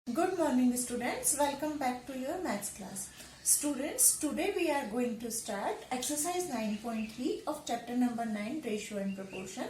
Good morning students, welcome back to your maths class. Students, today we are going to start exercise 9.3 of chapter number 9, ratio and proportion.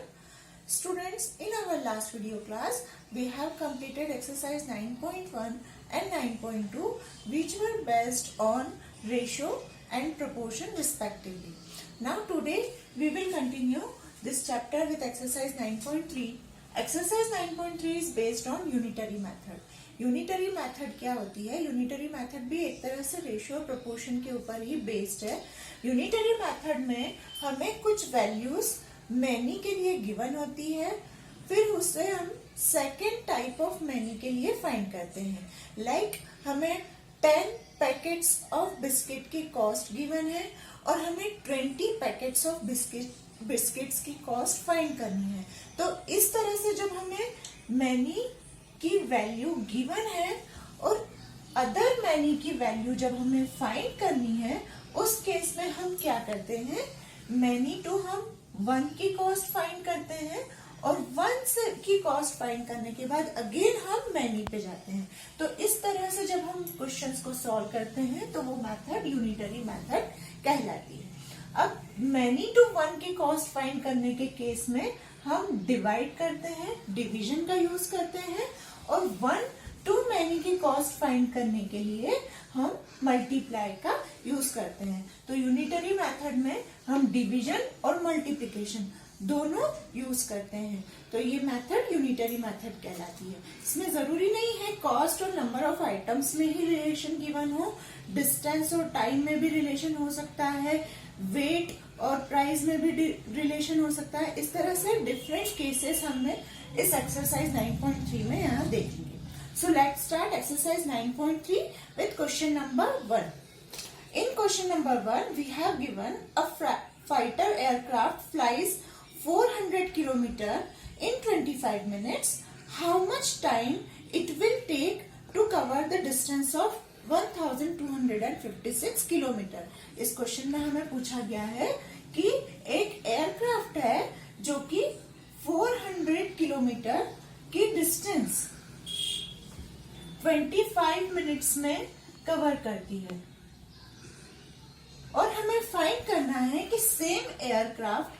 Students, in our last video class, we have completed exercise 9.1 and 9.2 which were based on ratio and proportion respectively. Now today we will continue this chapter with exercise 9.3. Exercise 9.3 is based on unitary method. Unitary method क्या होती है? Unitary method भी एक तरह से ratio और proportion के ऊपर ही बेस्ड है. यूनिटरी मेथड में हमें कुछ वैल्यूज मैनी के लिए गिवन होती है, फिर उससे हम सेकेंड टाइप ऑफ मैनी के लिए फाइंड करते हैं. लाइक हमें 10 पैकेट्स ऑफ बिस्किट की कॉस्ट गिवन है और हमें 20 पैकेट्स ऑफ बिस्किट्स की कॉस्ट फाइंड करनी है. तो इस तरह से जब हमें मैनी की वैल्यू गिवन है और अदर मैनी की वैल्यू जब हमें फाइंड करनी है, उस केस में हम क्या करते हैं? मैनी टू हम 1 की कॉस्ट फाइंड करते हैं और 1 से की कॉस्ट फाइंड करने के बाद अगेन हम मैनी पे जाते हैं. तो इस तरह से जब हम क्वेश्चंस को सॉल्व करते हैं तो वो मेथड यूनिटरी मेथड कहलाती है. अब मैनी टू 1 की कॉस्ट फाइंड करने के केस में हम डिवाइड करते हैं, डिवीजन का यूज करते हैं, और 1 टू मैनी की कॉस्ट फाइंड करने के लिए हम मल्टीप्लाई का यूज करते हैं. तो यूनिटरी मेथड में हम डिवीजन और मल्टीप्लिकेशन दोनों यूज करते हैं. तो ये मेथड यूनिटरी मेथड कहलाती है. इसमें जरूरी नहीं है कॉस्ट और नंबर ऑफ आइटम्स में ही रिलेशन गिवन हो, डिस्टेंस और टाइम में भी रिलेशन हो सकता है, वेट और प्राइस में भी रिलेशन हो सकता है. इस तरह से डिफरेंट केसेस हमने इस एक्सरसाइज 9.3 में यहाँ देखेंगे. So let's start exercise 9.3 with question number 1. In question number 1 we have given a fighter aircraft flies 400 kilometre in 25 minutes. How much time it will take to cover the distance of 1256 kilometre. इस question में हमें पूछा गया है कि एक aircraft है जो कि 400 किलोमीटर की डिस्टेंस 25 मिनट्स में कवर करती है और हमें फाइंड करना है कि सेम एयरक्राफ्ट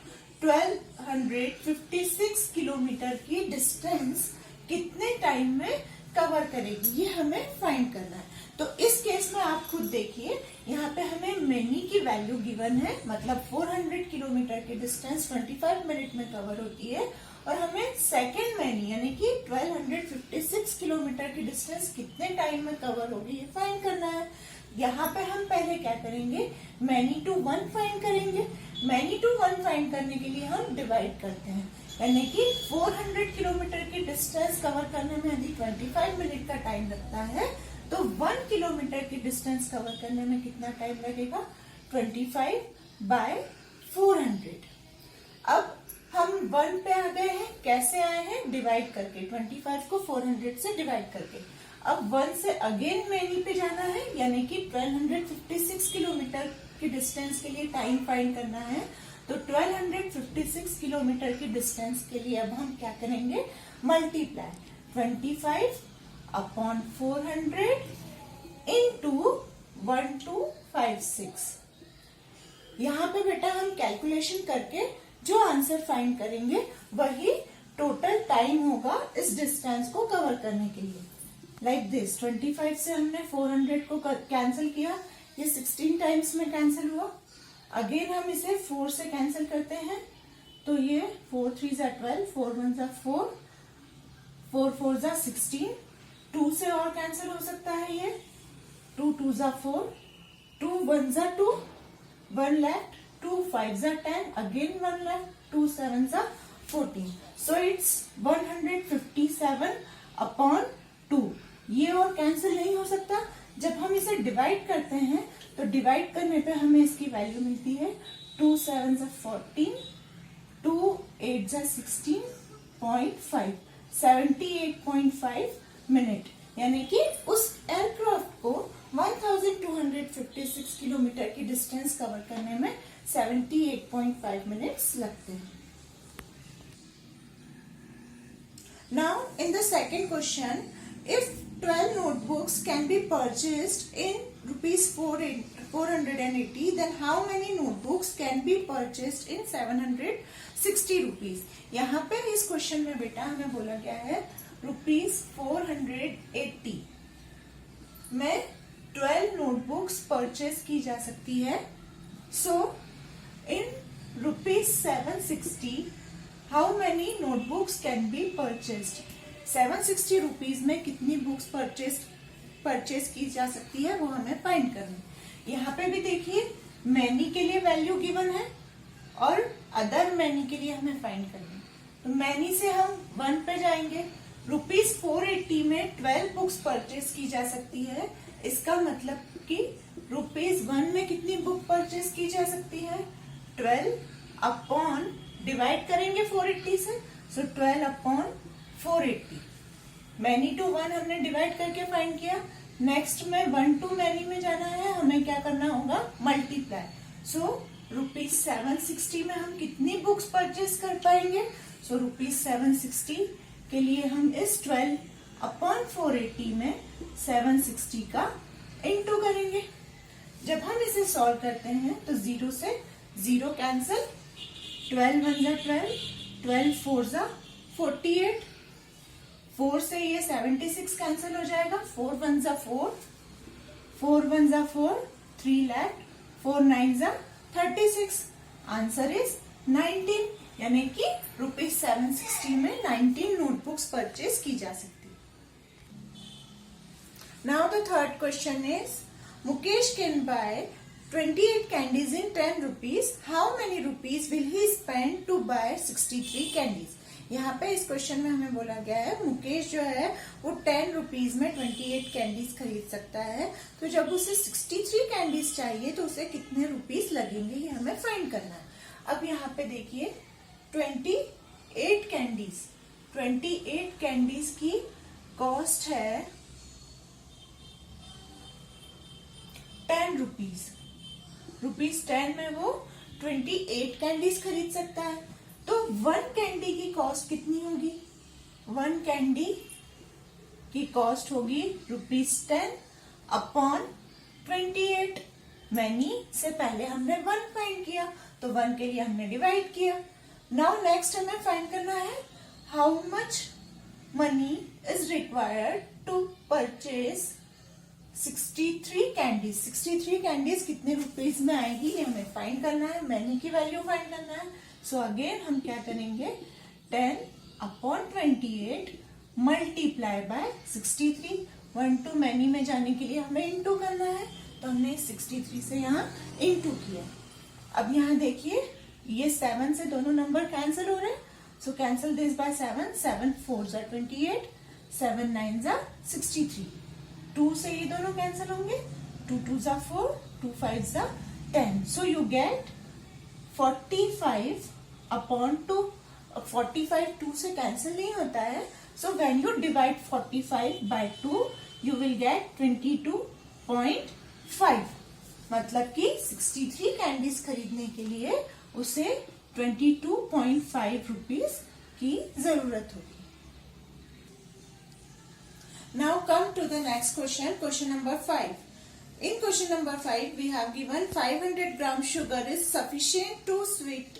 1256 किलोमीटर की डिस्टेंस कितने टाइम में कवर करेगी, ये हमें फाइंड करना है. तो इस केस में आप खुद देखिए, यहाँ पे हमें मैनी की वैल्यू गिवन है, मतलब 400 किलोमीटर की डिस्टेंस 25 मिनट में कवर होती है, और हमें सेकेंड मैनी यानी कि 1256 किलोमीटर की डिस्टेंस कितने टाइम में कवर होगी ये फाइंड करना है. यहाँ पे हम पहले क्या करेंगे? मैनी टू 1 फाइंड करेंगे. मैनी टू 1 फाइंड करने के लिए हम डिवाइड करते हैं, यानी कि 400 किलोमीटर की डिस्टेंस कवर करने में यदि 25 मिनट का टाइम लगता है तो 1 किलोमीटर की डिस्टेंस कवर करने में कितना टाइम लगेगा? 25/400. अब हम 1 पे आ गए हैं. कैसे आए हैं? डिवाइड करके. 25 को 400 से डिवाइड करके. अब 1 से अगेन मैनी पे जाना है, यानी कि 1256 किलोमीटर की डिस्टेंस के लिए टाइम फाइंड करना है. तो 1256 किलोमीटर की डिस्टेंस के लिए अब हम क्या करेंगे? Multiply 25/400 into 1256. यहाँ पे बेटा हम कैलकुलेशन करके जो आंसर फाइंड करेंगे वही टोटल टाइम होगा इस डिस्टेंस को कवर करने के लिए. लाइक दिस 25 से हमने 400 को कैंसिल किया, ये 16 टाइम्स में कैंसिल हुआ. अगेन हम इसे 4 से कैंसिल करते हैं, तो ये 4 3 जा 12, 4 1 जा 4, 4 4 जा 16. 2 से और कैंसिल हो सकता है ये. 2 2 जा 4, 2 1 जा 2, 1 लेफ्ट, 2 5 जा 10, अगेन 1 लेफ्ट, 2 7 जा 14. So it's 157/2. ये और कैंसिल नहीं हो सकता. जब हम इसे डिवाइड करते हैं तो डिवाइड करने पे हमें इसकी वैल्यू मिलती है 2 7 जा 14, 2 8 जा 16.5, 78.5 मिनट. यानी कि उस एयरक्राफ्ट को 1256 किलोमीटर की डिस्टेंस कवर करने में 78.5 मिनट्स लगते हैं. Now in the second question, if 12 notebooks can be purchased in rupees 480, then how many notebooks can be purchased in 760 rupees? यहाँ पे इस क्वेश्चन में बेटा हमें बोला गया है रुपीज 480 में 12 नोटबुक्स परचेज की जा सकती है. So in rupees 760 how many notebooks can be purchased? 760 rupees में कितनी बुक्स परचेज की जा सकती है वो हमें फाइंड करनी. यहाँ पे भी देखिए मैनी के लिए वैल्यू गिवन है और अदर मैनी के लिए हमें फाइंड करनी. तो मैनी से हम 1 पे जाएंगे. रुपीज 480 में 12 बुक्स परचेज की जा सकती है. इसका मतलब कि रुपीज 1 में कितनी बुक परचेज की जा सकती है? 12 अपॉन डिवाइड करेंगे 480 से. सो 12 अपॉन 480. मैनी टू 1 हमने डिवाइड करके फाइंड किया. नेक्स्ट में 1 टू मैनी में जाना है. हमें क्या करना होगा? मल्टीप्लाई. सो रुपीज 760 में हम कितनी बुक्स परचेज कर पाएंगे? सो रुपीज 760 के लिए हम इस 12 अपॉन 480 में 760 का इंटू करेंगे. जब हम इसे सॉल्व करते हैं तो 0 से 0 कैंसिल. 12 1 जा 12, 12 4 जा 48, 4 से ये 76 कैंसिल हो जाएगा. 4 1 जा 4, 4 1 जा 4, 3 लाख, 4 9 जा 36. Answer is 19. यानी कि रुपीज 760 में 19 नोटबुक्स परचेज की जा सकती है. Now the third question is Mukesh can buy 28 candies in 10 rupees. How many rupees will he spend to buy 63 candies? यहाँ पे इस क्वेश्चन में हमें बोला गया है मुकेश जो है वो 10 रुपीज में 28 कैंडीज खरीद सकता है. तो जब उसे 63 कैंडीज चाहिए तो उसे कितने रुपीज लगेंगे ये हमें फाइंड करना है. अब यहाँ पे देखिए 28 कैंडीज की कॉस्ट है 10 रुपीज. रुपीज 10 में वो 28 कैंडीज खरीद सकता है. तो 1 कैंडी की कॉस्ट कितनी होगी? 1 कैंडी की कॉस्ट होगी रुपीज 10 अपॉन 28. मैनी से पहले हमने 1 फाइंड किया तो 1 के लिए हमने डिवाइड किया. नाउ नेक्स्ट हमें फाइंड करना है how much money is required to purchase 63 candies. 63 candies कितने रुपीज में आएगी ये हमें फाइंड करना है. मैनी की वैल्यू फाइंड करना है. सो अगेन हम क्या करेंगे? 10 upon 28 multiply by 63. 1 to many में जाने के लिए हमें इंटू करना है तो हमने 63 से यहाँ इंटू किया. अब यहाँ देखिए ये 7 से दोनों नंबर कैंसिल हो रहे हैं. सो कैंसिल दिस बाय 7. 7 4 जा 28, 7 9 जा 63. 2 से ये दोनों कैंसिल होंगे. 2 2 जा 4, 2 5 जा 10. So you get 45 upon 2. 45 2 से कैंसिल नहीं होता है. So when you divide 45 by 2 you will get 22.5. मतलब कि 63 कैंडीज खरीदने के लिए उसे 22.5 रुपीज की जरूरत होगी. Now come to the next question. Question number 5. In question number 5 we have given 500 gram sugar is sufficient to sweet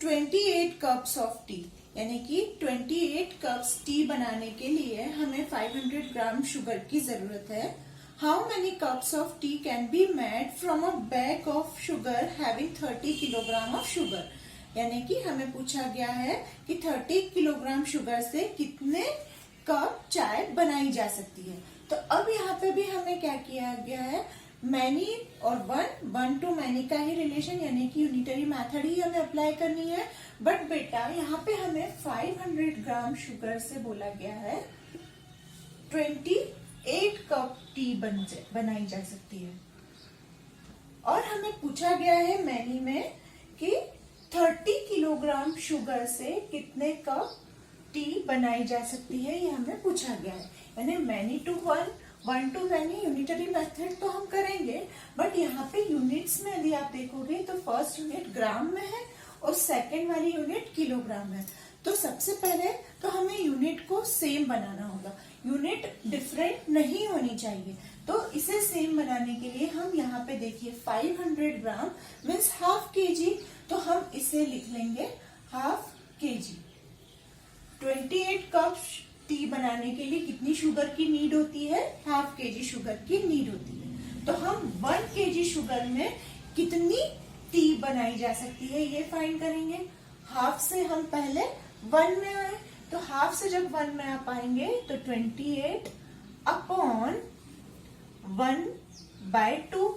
28 cups of tea. यानी कि 28 कप्स टी बनाने के लिए हमें 500 ग्राम शुगर की जरूरत है. How many cups of tea can be made from a bag of sugar having 30 kilogram of sugar? यानी कि हमें पूछा गया है कि 30 किलोग्राम शुगर से कितने कप चाय बनाई जा सकती है. तो अब यहाँ पे भी हमें क्या किया गया है? मैनी और 1 टू मैनी का ही रिलेशन यानी कि यूनिटरी मेथड ही हमें अप्लाई करनी है. बट बेटा यहाँ पे हमें 500 ग्राम शुगर से बोला गया है 28 कप टी बनाई जा सकती है. और हमें पूछा गया है मैनी में कि 30 किलोग्राम शुगर से कितने कप टी बनाई जा सकती है ये हमें पूछा गया है. यानी many to 1 to many unitary method तो हम करेंगे. बट यहाँ पे यूनिट्स में यदि आप देखोगे तो फर्स्ट यूनिट ग्राम में है और सेकेंड वाली यूनिट किलोग्राम है. तो सबसे पहले तो हमें यूनिट को सेम बनाना होगा, यूनिट डिफरेंट नहीं होनी चाहिए। तो इसे सेम बनाने के लिए हम यहाँ पे देखिए 500 ग्राम मीन्स हाफ केजी, तो हम इसे लिख लेंगे हाफ केजी। 28 कप टी बनाने के लिए कितनी शुगर की नीड होती है, हाफ केजी शुगर की नीड होती है। तो हम 1 केजी शुगर में कितनी टी बनाई जा सकती है ये फाइंड करेंगे। हाफ से हम पहले 1 में आए, तो हाफ से जब 1 में आ पाएंगे तो 28 अपॉन 1/2।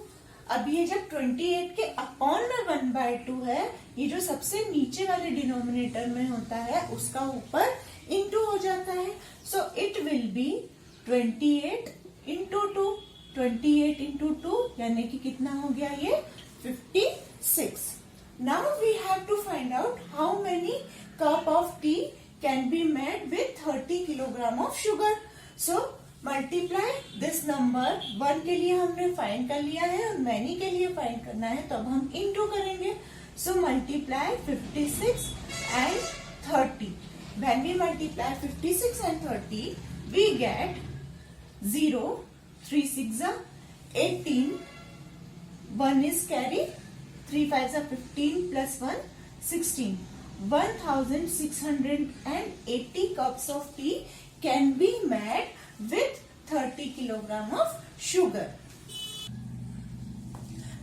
अब ये जब 28 के अपॉन में 1/2 है, ये जो सबसे नीचे वाले डिनोमिनेटर में होता है उसका ऊपर इंटू हो जाता है। So it will be 28 into 2। 28 into 2 यानी कि कितना हो गया ये 56। Now we have to find out how many cup of tea can be made with 30 kilogram of sugar. So multiply this number, 1 के लिए हमने फाइंड कर लिया है और many के लिए फाइंड करना है, तो अब हम इंटू करेंगे। So multiply 56 and 30. When we multiply 56 and 30, we get 0, 3 6 18, 1 is carry, 3 5 15 plus 1 16. 1680 cups of tea can be made with 30 kilogram of sugar.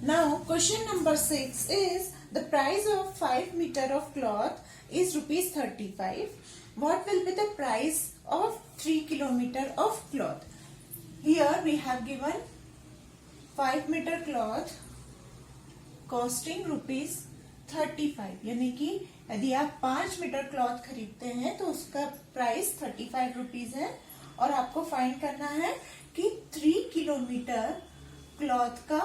Now question number 6 is the price of 5 meter of cloth is rupees 35. What will be the price of 3 kilometer of cloth? Here we have given 5 meter cloth costing rupees 35, यानी कि यदि आप 5 metre cloth खरीदते हैं तो उसका price 35 rupees है, और आपको फाइंड करना है कि 3 किलोमीटर क्लॉथ का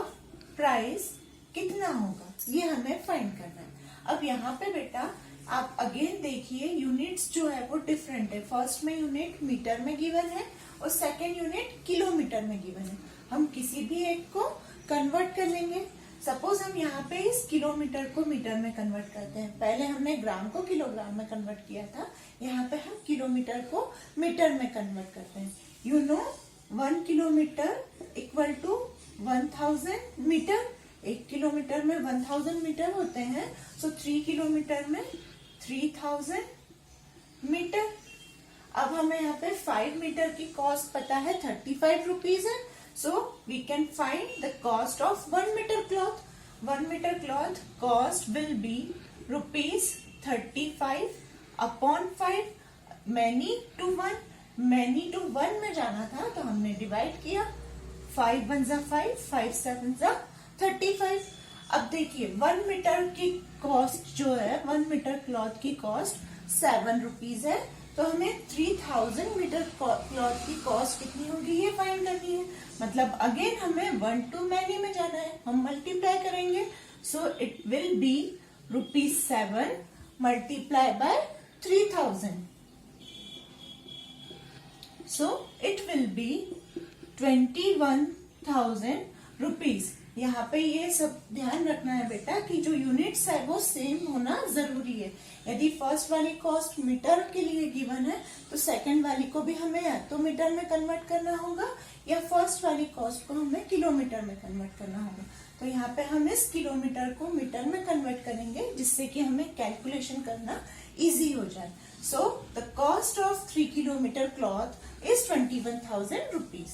प्राइस कितना होगा, ये हमें फाइंड करना है। अब यहाँ पे बेटा आप अगेन देखिए यूनिट्स जो है वो डिफरेंट है। फर्स्ट में यूनिट मीटर में गिवन है और सेकेंड यूनिट किलोमीटर में गिवन है। हम किसी भी एक को कन्वर्ट कर लेंगे। सपोज हम यहाँ पे इस किलोमीटर को मीटर में कन्वर्ट करते हैं, पहले हमने ग्राम को किलोग्राम में कन्वर्ट किया था, यहाँ पे हम किलोमीटर को मीटर में कन्वर्ट करते हैं। You know 1 kilometre equal to 1000 metre. 1 kilometre में 1000 मीटर होते हैं, सो 3 किलोमीटर में 3000 मीटर। अब हमें यहाँ पे 5 मीटर की कॉस्ट पता है 35 रुपीज है, so we can find the cost of 1 meter cloth. 1 meter cloth cost will be rupees 35 upon 5. Many to 1, many to 1 में जाना था तो हमने डिवाइड किया, 5 1 जा 5, 5 7 जा 35। अब देखिए 1 मीटर की कॉस्ट जो है, 1 मीटर क्लॉथ की कॉस्ट 7 रुपीज है, तो हमें 3000 मीटर क्लॉथ की कॉस्ट कितनी होगी ये फाइंड करनी है। मतलब अगेन हमें 1 to many में जाना है, हम मल्टीप्लाई करेंगे, so it will be rupees 7 multiply by 3000, so it will be 21,000 rupees. यहाँ पे ये सब ध्यान रखना है बेटा कि जो यूनिट्स है वो सेम होना जरूरी है। यदि फर्स्ट वाली कॉस्ट मीटर के लिए गिवन है तो सेकंड वाली को भी हमें या तो मीटर में कन्वर्ट करना होगा या फर्स्ट वाली कॉस्ट को हमें किलोमीटर में कन्वर्ट करना होगा। तो यहाँ पे हम इस किलोमीटर को मीटर में कन्वर्ट करेंगे जिससे कि हमें कैलकुलेशन करना इजी हो जाए। So the cost of 3 kilometre cloth is 21,000 rupees.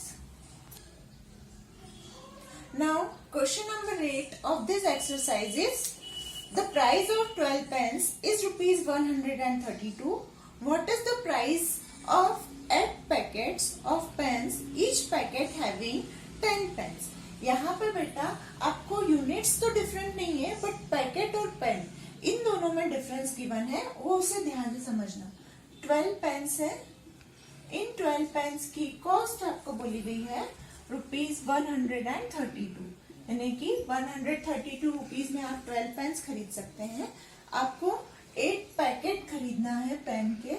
Now question number 8 of this exercise is the price of 12 pence is rupees 132. What is the price of 8 packets of pens, each packet having 10 pens? यहाँ पे बेटा आपको units तो different नहीं है but packet और pain in दोनों में डिफरेंस गिवन है, वो उसे ध्यान से समझना। 12 पेन्स है, इन 12 पेन्स की कॉस्ट आपको बोली गई है रुपीज 132, यानी कि 132 रुपीज में आप 12 पेन्स खरीद सकते हैं। आपको 8 पैकेट खरीदना है पेन के।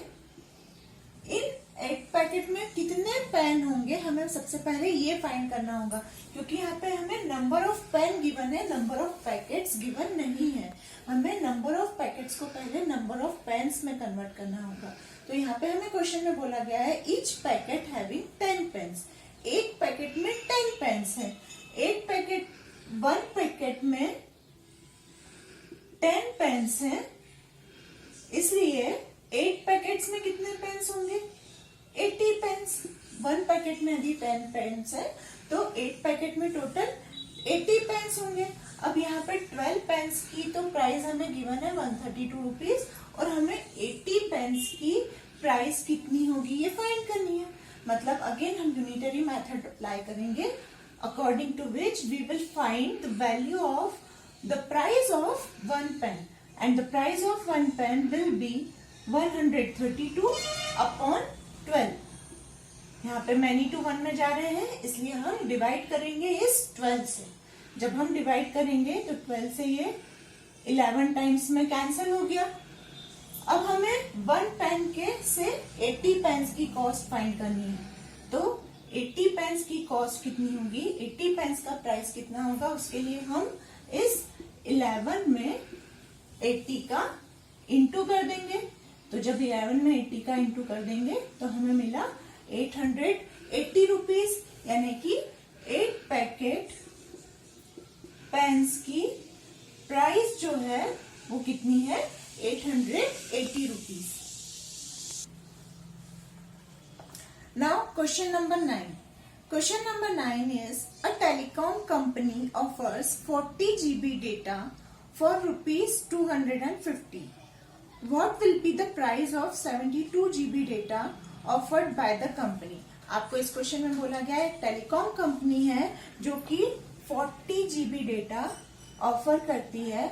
इन 8 पैकेट में कितने पेन होंगे हमें सबसे पहले ये फाइंड करना होगा, क्योंकि यहाँ पे हमें नंबर ऑफ पेन गिवन है, नंबर ऑफ पैकेट्स गिवन नहीं है। हमें नंबर ऑफ पैकेट्स को पहले नंबर ऑफ पेन्स में कन्वर्ट करना होगा। तो यहाँ पे हमें क्वेश्चन में बोला गया है ईच पैकेट हैविंग 10 पेन्स, एक पैकेट में 10 पेन्स है। एक पैकेट, वन पैकेट में 10 पेन्स है, इसलिए 8 पैकेट्स में कितने पेन्स होंगे? 80 पेन्स। वन पैकेट में यदि 10 पेन्स है तो 8 पैकेट में टोटल 80 पेन्स होंगे। अब यहाँ पे 12 पेन्स की तो प्राइस हमें गिवन है 132 रुपीज और हमें 80 पेन्स की प्राइस कितनी होगी ये फाइंड करनी है। मतलब अगेन हम यूनिटरी मेथड अप्लाई करेंगे, according to which we will find the value of the price of one pen and the price of one pen will be 132 upon 12। यहाँ पे मैनी टू 1 में जा रहे हैं इसलिए हम डिवाइड करेंगे इस 12 से। जब हम डिवाइड करेंगे तो 12 से ये 11 टाइम्स में कैंसिल हो गया। अब हमें वन पेन के से 80 पेन्स की कॉस्ट फाइंड करनी है। तो 80 पेन्स की कॉस्ट कितनी होगी, 80 पेन्स का प्राइस कितना होगा, उसके लिए हम इस 11 में 80 का इंटू कर देंगे। तो जब 11 में 80 का इंटू कर देंगे तो हमें मिला 880 रुपीज, यानी कि 8 पैकेट पेन्स की प्राइस जो है वो कितनी है, 880 rupees. Now question number 9. Question number 9 is a telecom company offers 40 GB data for rupees 250. What will be the price of 72 GB data offered by the company? आपको इस क्वेश्चन में बोला गया है टेलीकॉम कंपनी है जो कि 40 GB डेटा ऑफर करती है,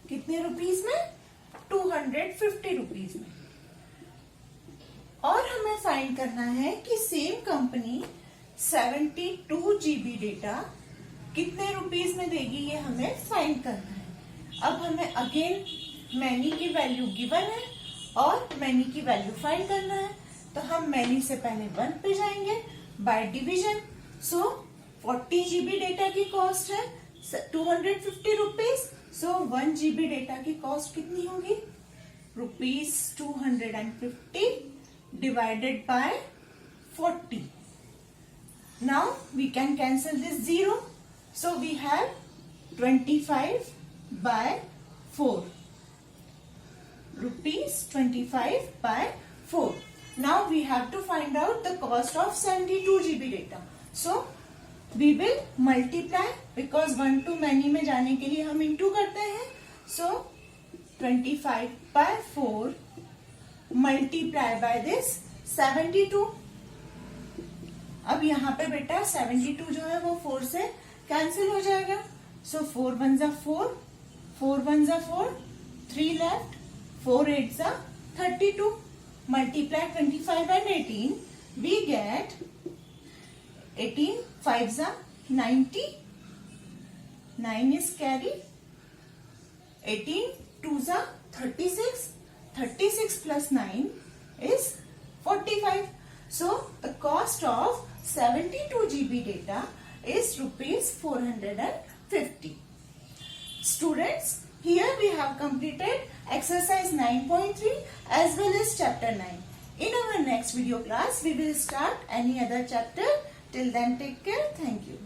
कितने रुपीज में, 250 रुपीज में। और हमें फाइंड करना है कि सेम कंपनी 72 GB डेटा कितने रुपीज में देगी, ये हमें फाइंड करना है। अब हमें अगेन मैनी की वैल्यू गिवन है और मैनी की वैल्यू फाइंड करना है। तो हम मैनी से पहले 1 पे जाएंगे by division. So 40 GB data की कॉस्ट है 250 रुपीज। सो 1 GB डेटा की कॉस्ट कितनी होगी, rupees 250 divided by 40. Now we can cancel this 0. So we have 25 by 4. Rupees 25 by 4. Now we have to find out the cost of 72 GB data. So we will multiply because 1 to many में जाने के लिए हम into करते हैं. So 25 by 4 multiply by this 72. अब यहाँ पे बेटा 72 जो है वो 4 से कैंसिल हो जाएगा। सो 4 1 जा 4, 4 1 जा 4, 3 लेफ्ट, 4 8 जा 32. मल्टीप्लाई 25 एंड 18, वी गेट 18 5 जा 90, 9 इज कैरी, 18 2 जा 36, 36 plus 9 is 45. So the cost of 72 GB data is rupees 450. Students, here we have completed exercise 9.3 as well as chapter 9. In our next video class, we will start any other chapter. Till then, take care. Thank you.